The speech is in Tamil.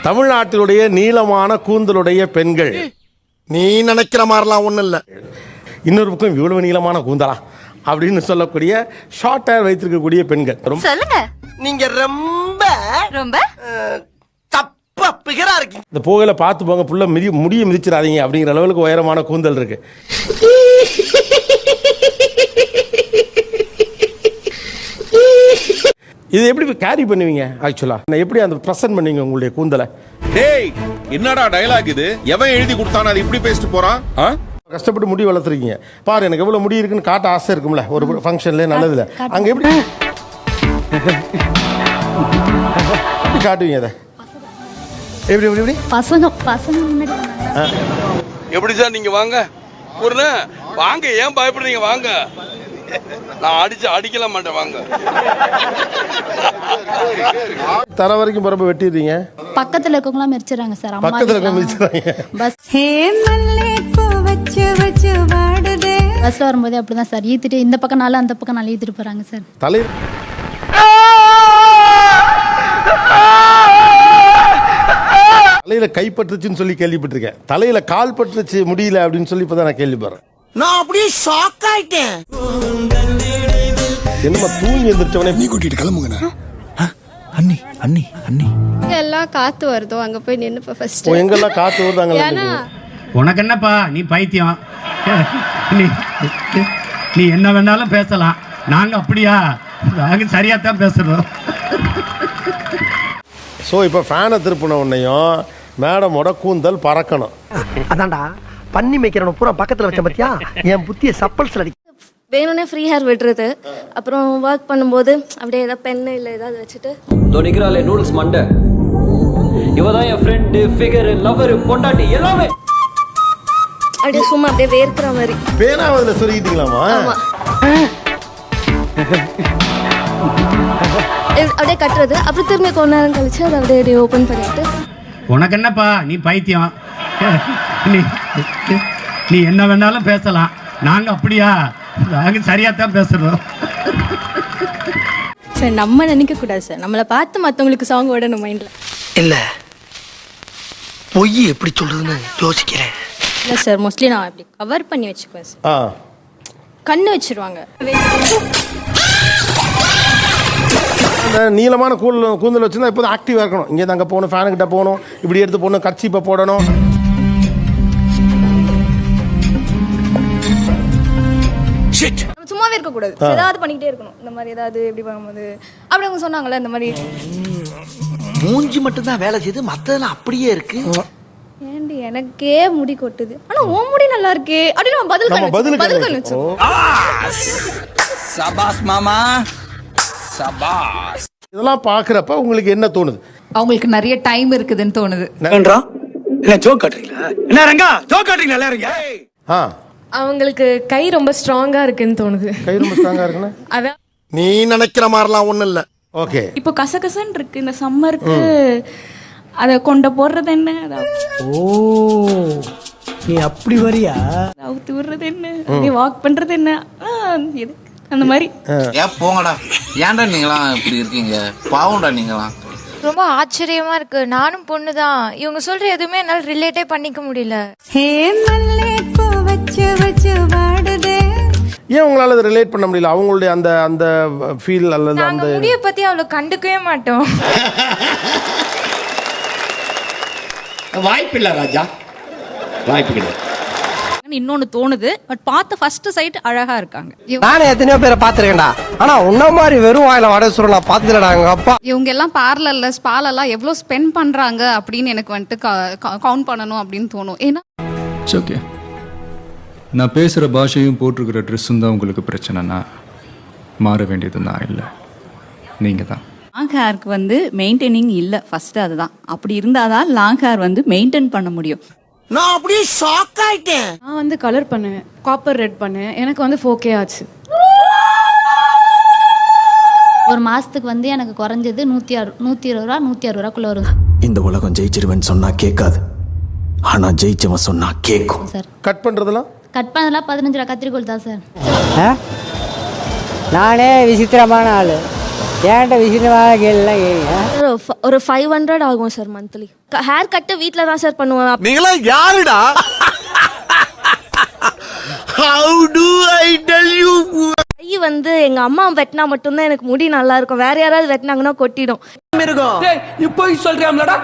தமிழ்நாட்டிலுடைய நீளமான கூந்தலுடைய பெண்கள். நீ நினைக்கிற மாதிரிலாம் ஒண்ணும் இல்ல. இன்னொரு பக்கம் இவ்வளவு நீளமான கூந்தலா அப்படின்னு சொல்லக்கூடிய ஷார்ட் ஹேர் வைத்திருக்கக்கூடிய பெண்கள். சொல்லுங்க. நீங்க ரொம்ப ரொம்ப தப்பா பிகரா இருக்கீங்க. இந்த போகல பார்த்து போங்க, புள்ள முடிய மிதிச்சிடாதீங்க அப்படிங்கிற அளவுக்கு உயரமான கூந்தல் இருக்கு. இது எப்படி கேரி பண்ணுவீங்க? ஆக்சுவலா எப்படி அந்த பிரசன்ட் பண்ணுவீங்க உங்களுடைய கூந்தலை? டேய் என்னடா டயலாக் இது? எவன் எழுதி கொடுத்தானே அது இப்படி பேசிட்டு போறான்? கஷ்டப்பட்டு முடி வளர்த்துருக்கீங்க பாரு, எனக்கு எவ்வளவு முடி இருக்குன்னு காட்ட ஆசை இருக்கும்ல ஒரு ஃபங்க்ஷன்ல, நல்லதுல. அங்க எப்படி காட்டுவீங்க? அதை எப்படி எப்படி எப்படி பசங்க முன்னாடி எப்படி சார் நீங்க வாங்க ஒரு வாங்க, ஏன் பயப்படுறீங்க? வாங்க, நான் அடிக்கல மாட்டேன், வாங்க. தர வரைக்கும் பரப்ப வெட்டிடுறீங்க. பக்கத்துல இருக்கவங்களா மிரிச்சிடுறாங்க சார். பக்கத்துல இருக்க மிரிச்சிடுறாங்க. பஸ்ல வரும்போதே அப்படிதான் சார், ஈத்துட்டு இந்த பக்கம் நாலு அந்த பக்கம் நாலு ஈத்துட்டு போறாங்க சார். தலையில கைப்பற்றுச்சுன்னு சொல்லி கேள்விப்பட்டிருக்கேன், தலையில கால் பற்றுச்சு முடியல அப்படின்னு சொல்லி இப்பதான் நான் கேள்விப்படுறேன். நான் அப்படியே ஷாக் ஆயிட்டேன். என்னமா தூங்கி எந்திரிச்சவனே நீ கூட்டிட்டு கிளம்புங்க. அண்ணி அண்ணி அண்ணி எல்லாம் காத்து வருதோ அங்க போய் நின்னு ஃபர்ஸ்ட். எங்கெல்லாம் காத்து வருதாங்க? உனக்கு என்னப்பா, நீ பைத்தியம். நீ என்ன வேணாலும் பேசலாம், நாங்க அப்படியா? நாங்க சரியா தான் பேசுறோம். ஸோ இப்போ ஃபேனை திருப்பின உடனேயும் மேடமோட கூந்தல் பறக்கணும். அதான்டா பண்ணி மேய்க்கிறவன பூரா பக்கத்துல வச்ச பத்தியா என் புத்திய சப்பல்ஸ்ல அடி. வேணும்னே ஃப்ரீ ஹேர் விடுறது, அப்புறம் ஒர்க் பண்ணும்போது அப்படியே ஏதாவது பென் இல்லை ஏதாவது வச்சுட்டு தோனிக்கிறாளே நூடுல்ஸ் மண்டை, இவதான் என் ஃப்ரெண்டு, ஃபிகர், லவர், பொண்டாட்டி எல்லாமே அப்படியே சும்மா அப்படியே வேர்க்கிற மாதிரி. பேனாவதுல சொல்லிக்கிட்டீங்களாமா? அப்படியே கட்டுறது, அப்புறம் திரும்பி கொஞ்ச நேரம் கழிச்சு அதை அப்படியே ஓப்பன் பண்ணிட்டு. உனக்கு என்னப்பா, நீ பைத்தியம். நீ என்ன வேணாலும் பேசலாம், நாங்க அப்படியா? நாங்க சரியா தான் பேசுறோம். சார் நம்ம நினைக்க கூடாது சார், நம்மளை பார்த்து மற்றவங்களுக்கு சாங் ஓடணும் மைண்ட்ல. இல்ல பொய் எப்படி சொல்றதுன்னு யோசிக்கிறேன். இல்லை சார், மோஸ்ட்லி நான் அப்படி கவர் பண்ணி வச்சுக்குவேன் சார். கண்ணு வச்சிருவாங்க. நீளமான கூந்தல் வச்சுருந்தா இப்போ ஆக்டிவாக இருக்கணும். இங்கே அங்கே போகணும், ஃபேனுக்கிட்ட போகணும், இப்படி எடுத்து போகணும், கர்ச்சீப்பை போடணும். சும்மாவே இருக்கக்கூடாது, ஏதாவது பண்ணிக்கிட்டே இருக்கணும். இந்த மாதிரி ஏதாவது எப்படி பண்ணும்போது அப்படி அவங்க சொன்னாங்கல்ல, இந்த மாதிரி மூஞ்சி மட்டும் தான் வேலை செய்யுது, மத்ததெல்லாம் அப்படியே இருக்கு. ஏண்டி எனக்கே முடி கொட்டுது, ஆனா உன் முடி நல்லா இருக்கே அப்படின்னு பதில் சபாஸ் மாமா சபாஸ். இதெல்லாம் பார்க்குறப்ப உங்களுக்கு என்ன தோணுது? அவங்களுக்கு நிறைய டைம் இருக்குதுன்னு தோணுது. அவங்களுக்கு கை ரொம்ப ஸ்ட்ராங்கா இருக்குன்னு தோணுது. கை ரொம்ப ஸ்ட்ராங்கா இருக்குன்னா அதான் நீ நினைக்கிற மாதிரிலாம் ஒண்ணும் இல்ல. ஓகே, இப்போ கசகசன்னு இருக்கு இந்த சம்மருக்கு, அத கொண்ட போடுறது என்ன, ஓ நீ அப்படி வரியா? அவுத்து விடுறது என்ன, நீ வாக் பண்றது என்ன, எதுக்கு அந்த மாதிரி. ஏன் போங்கடா, ஏன்டா நீங்களாம் இப்படி இருக்கீங்க? பாவம்டா நீங்களாம். ரொம்ப ஆச்சரியமா இருக்கு. நானும் பொண்ணுதான், இவங்க சொல்ற எதுவுமே என்னால ரிலேட்டே பண்ணிக்க முடியல. ஏன் உங்களால அதை ரிலேட் பண்ண முடியல? அவங்களுடைய அந்த அந்த ஃபீல் அல்லது அந்த முடிய பத்தி அவ்வளவு கண்டுக்கவே மாட்டோம். வாய்ப்பு இல்ல ராஜா, வாய்ப்பு கிடையாது. இன்னொன்னு தோணுது, பட் பார்த்த ஃபர்ஸ்ட் சைட் அழகா இருக்காங்க. நானே எத்தனையோ பேரை பாத்துருக்கேன்டா, ஆனா உன்ன மாதிரி வெறும் வாயில வடை சுருள் நான் பார்த்ததுலடா. எங்க அப்பா இவங்க எல்லாம் பார்லர்ல ஸ்பாலெல்லாம் எவ்வளவு ஸ்பெண்ட் பண்றாங்க அப்படின்னு எனக்கு வந்துட்டு கவுண்ட் பண்ணணும் அப்படின்னு தோணும். ஏன்னா ஓகே, நான் பேசுகிற பாஷையும் போட்டிருக்கிற ட்ரெஸ்ஸும் தான் உங்களுக்கு பிரச்சனைனா மாற வேண்டியது நான் இல்லை, நீங்கள் தான். லாங் ஹேருக்கு வந்து மெயின்டைனிங் இல்லை ஃபர்ஸ்ட், அதுதான். அப்படி இருந்தாதான் லாங் ஹேர் வந்து மெயின்டைன் பண்ண முடியும். நான் அப்படியே ஷாக் ஆயிட்டேன். நான் வந்து கலர் பண்ணுவேன், காப்பர் ரெட் பண்ணுவேன், எனக்கு வந்து 4K ஆச்சு. ஒரு மாசத்துக்கு வந்து எனக்கு குறைஞ்சது 120 ரூபா 160 ரூபாக்குள்ள வரும். இந்த உலகம் ஜெயிச்சிருவேன்னு சொன்னா கேட்காது, ஆனா ஜெயிச்சவன் சொன்னா கேட்கும் சார். கட் பண்றதெல்லாம் கட் பண்ணதெல்லாம் 15 ரூபா கத்திரிக்கோள் தான் சார். நானே விசித்திரமான ஆளு. ஏன்ட்ட விஷயமாக கேள்லாம் ஒரு 500 ஆகும் சார் மந்த்லி. ஹேர் கட்டு வீட்டில் தான் சார் பண்ணுவேன். நீங்களா யாருடா? How do I tell you? கை வந்து எங்க அம்மா வெட்டினா மட்டும்தான் எனக்கு முடி நல்லா இருக்கும். வேற யாராவது வெட்டினாங்கன்னா கொட்டிடும். நீ போய் சொல்றியாம்லடா?